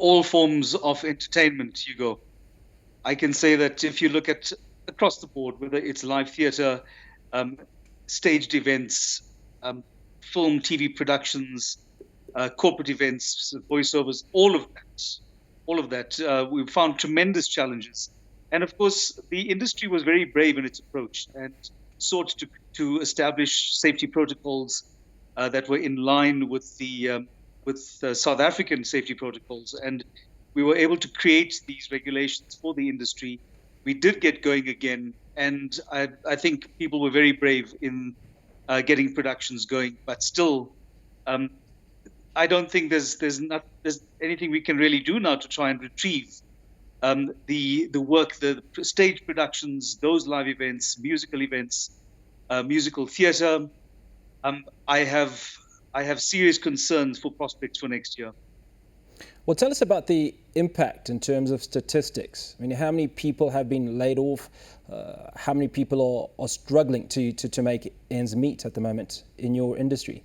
all forms of entertainment, Hugo. I can say that if you look at across the board, whether it's live theatre, um, staged events, um, film, TV productions, corporate events, voiceovers, all of that, we've found tremendous challenges. And of course, the industry was very brave in its approach and sought to establish safety protocols that were in line with South African safety protocols, and we were able to create these regulations for the industry. We did get going again, and I think people were very brave in getting productions going. But still, um, I don't think there's anything we can really do now to try and retrieve the work, the stage productions, those live events, musical events, musical theatre. Um, I have I have serious concerns for prospects for next year. Well, tell us about the impact in terms of statistics. I mean, how many people have been laid off? How many people are struggling to make ends meet at the moment in your industry?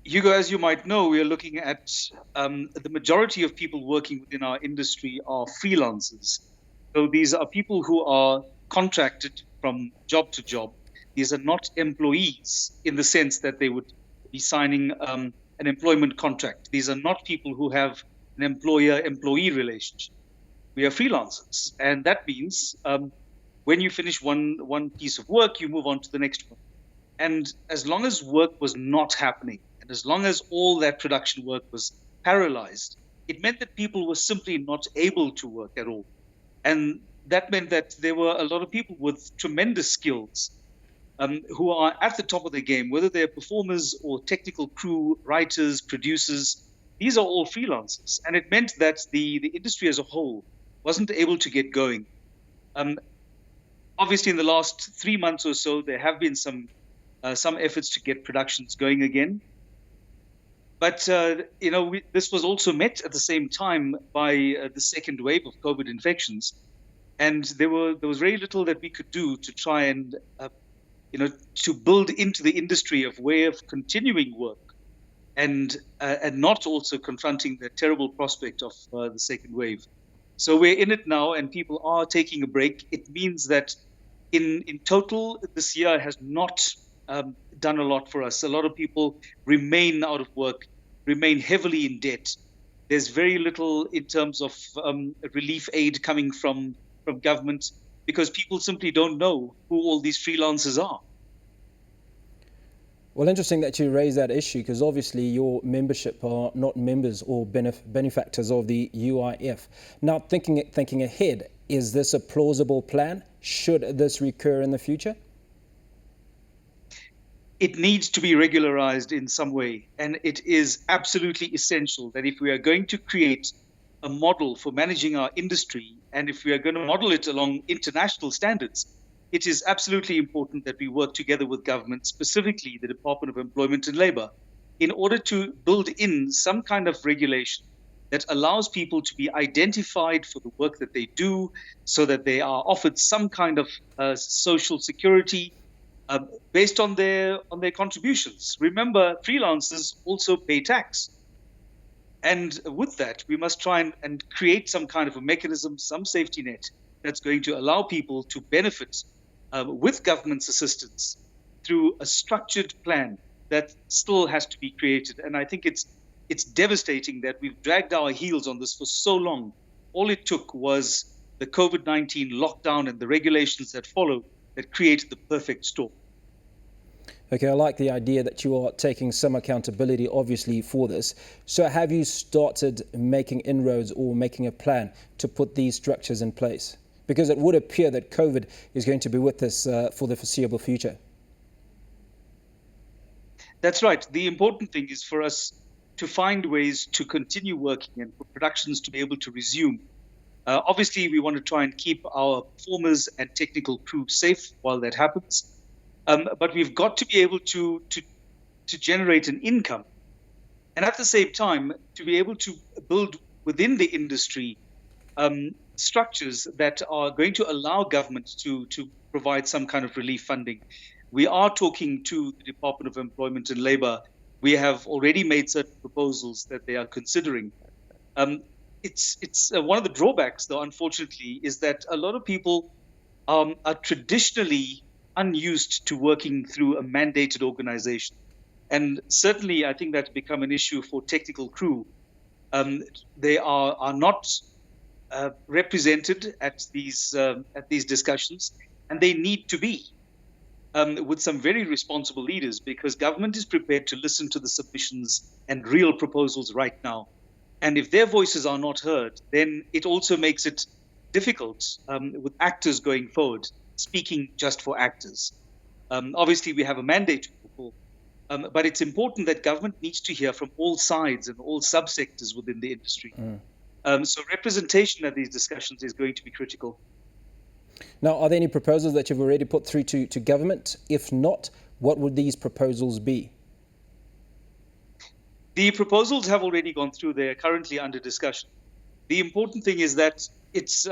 Hugo, as you might know, we are looking at the majority of people working within our industry are freelancers. So these are people who are contracted from job to job. These are not employees in the sense that they would be signing an employment contract. These are not people who have an employer-employee relationship. We are freelancers, and that means when you finish one piece of work, you move on to the next one. And as long as work was not happening, and as long as all that production work was paralyzed, it meant that people were simply not able to work at all. And that meant that there were a lot of people with tremendous skills who are at the top of the game, whether they're performers or technical crew, writers, producers. These are all freelancers. And it meant that the industry as a whole wasn't able to get going. Obviously, in the last 3 months or so, there have been some efforts to get productions going again. But, this was also met at the same time by the second wave of COVID infections. And there was very little that we could do to try and to build into the industry a way of continuing work and not also confronting the terrible prospect of the second wave. So we're in it now, and people are taking a break. It means that in total, this year has not done a lot for us. A lot of people remain out of work, remain heavily in debt. There's very little in terms of relief aid coming from government, because people simply don't know who all these freelancers are. Well, interesting that you raise that issue, because obviously your membership are not members or benefactors of the UIF. Now, thinking ahead, is this a plausible plan? Should this recur in the future? It needs to be regularized in some way, and it is absolutely essential that if we are going to create a model for managing our industry, and if we are going to model it along international standards, it is absolutely important that we work together with government, specifically the Department of Employment and Labour, in order to build in some kind of regulation that allows people to be identified for the work that they do, so that they are offered some kind of social security based on their contributions. Remember, freelancers also pay tax. And with that, we must try and create some kind of a mechanism, some safety net that's going to allow people to benefit with government's assistance through a structured plan that still has to be created. And I think it's devastating that we've dragged our heels on this for so long. All it took was the COVID-19 lockdown and the regulations that followed that created the perfect storm. Okay, I like the idea that you are taking some accountability, obviously, for this. So have you started making inroads or making a plan to put these structures in place? Because it would appear that COVID is going to be with us for the foreseeable future. That's right. The important thing is for us to find ways to continue working and for productions to be able to resume. Obviously, we want to try and keep our performers and technical crew safe while that happens. But we've got to be able to generate an income, and at the same time to be able to build within the industry structures that are going to allow government to provide some kind of relief funding. We are talking to the Department of Employment and Labour. We have already made certain proposals that they are considering It's one of the drawbacks, though, unfortunately, is that a lot of people are traditionally unused to working through a mandated organization. And certainly, I think that's become an issue for technical crew. They are not represented at these discussions, and they need to be with some very responsible leaders, because government is prepared to listen to the submissions and real proposals right now. And if their voices are not heard, then it also makes it difficult with actors going forward, speaking just for actors. Obviously, we have a mandate to fulfill, but it's important that government needs to hear from all sides and all subsectors within the industry. So representation at these discussions is going to be critical. Now, are there any proposals that you've already put through to government? If not, what would these proposals be? The proposals have already gone through. They are currently under discussion. The important thing is that it's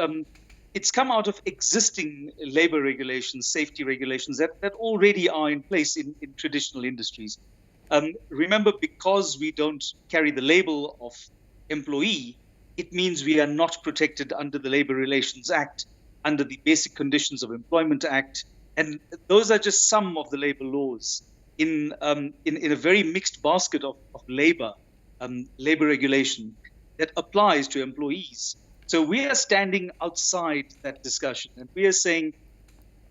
come out of existing labor regulations, safety regulations that already are in place in traditional industries. Remember, because we don't carry the label of employee, it means we are not protected under the Labor Relations Act, under the Basic Conditions of Employment Act, and those are just some of the labor laws in a very mixed basket of labor regulation that applies to employees. So we are standing outside that discussion, and we are saying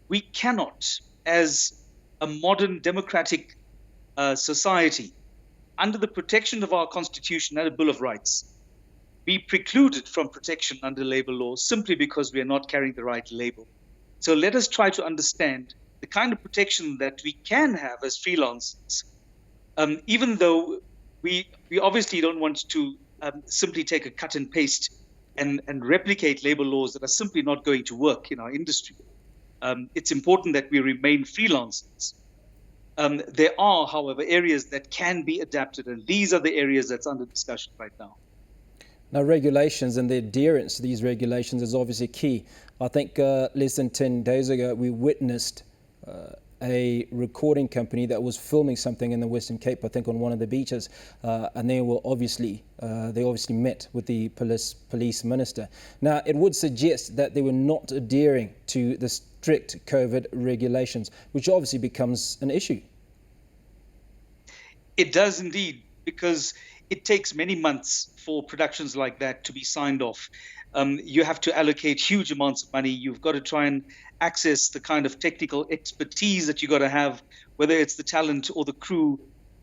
we cannot, as a modern democratic society, under the protection of our Constitution and a Bill of Rights, be precluded from protection under labor law simply because we are not carrying the right label. So let us try to understand the kind of protection that we can have as freelancers, even though we obviously don't want to simply take a cut and paste and replicate labor laws that are simply not going to work in our industry. It's important that we remain freelancers. There are, however, areas that can be adapted, and these are the areas that's under discussion right now. Now, regulations and the adherence to these regulations is obviously key. I think less than 10 days ago, we witnessed a recording company that was filming something in the Western Cape, I think on one of the beaches, and they obviously met with the police minister. Now, it would suggest that they were not adhering to the strict COVID regulations, which obviously becomes an issue. It does indeed, because it takes many months for productions like that to be signed off. You have to allocate huge amounts of money. You've got to try and access the kind of technical expertise that you've got to have, whether it's the talent or the crew,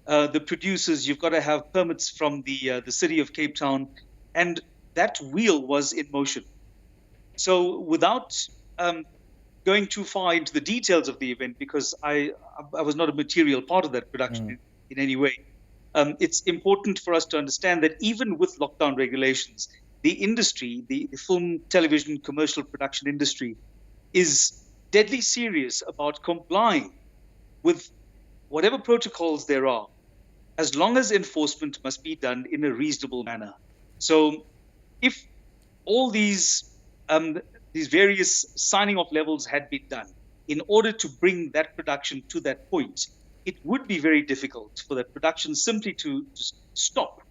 the producers. You've got to have permits from the city of Cape Town, and that wheel was in motion. So without going too far into the details of the event, because I was not a material part of that production in any way, it's important for us to understand that even with lockdown regulations, the industry, the film, television, commercial production industry, is deadly serious about complying with whatever protocols there are, as long as enforcement must be done in a reasonable manner. So if all these various signing off levels had been done in order to bring that production to that point, it would be very difficult for that production simply to stop,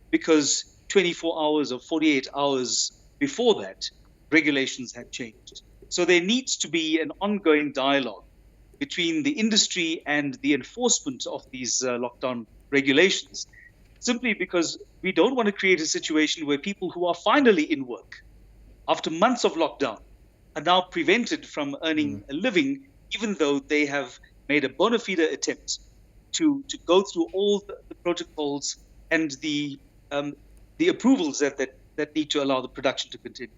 because 24 hours or 48 hours before that, regulations had changed. So there needs to be an ongoing dialogue between the industry and the enforcement of these lockdown regulations, simply because we don't want to create a situation where people who are finally in work after months of lockdown are now prevented from earning a living, even though they have made a bona fide attempt to go through all the protocols and the approvals that need to allow the production to continue.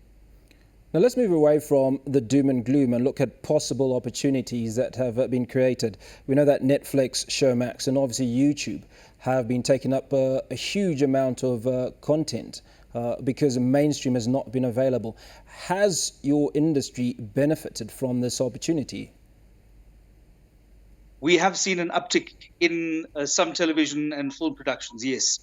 Now let's move away from the doom and gloom and look at possible opportunities that have been created. We know that Netflix, Showmax and obviously YouTube have been taking up a huge amount of content because mainstream has not been available. Has your industry benefited from this opportunity? We have seen an uptick in some television and film productions, yes.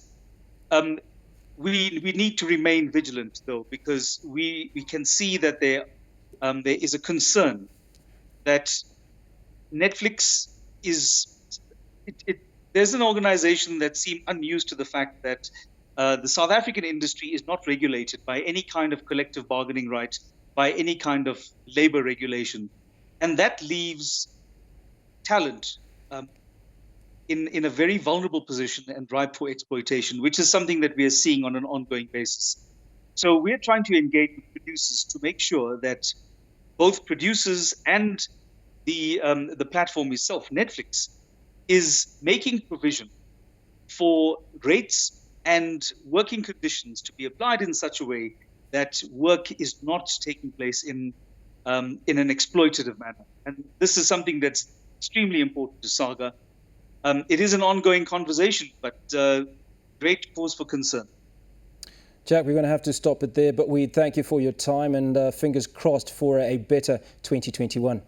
We need to remain vigilant, though, because we can see that there is a concern that Netflix is... There's an organization that seemed unused to the fact that The South African industry is not regulated by any kind of collective bargaining right, by any kind of labor regulation. And that leaves talent in a very vulnerable position and ripe for exploitation, which is something that we are seeing on an ongoing basis. So we're trying to engage with producers to make sure that both producers and the platform itself, Netflix, is making provision for rates and working conditions to be applied in such a way that work is not taking place in an exploitative manner. And this is something that's extremely important to Saga. It is an ongoing conversation, but great cause for concern. Jack, we're going to have to stop it there, but we thank you for your time and fingers crossed for a better 2021.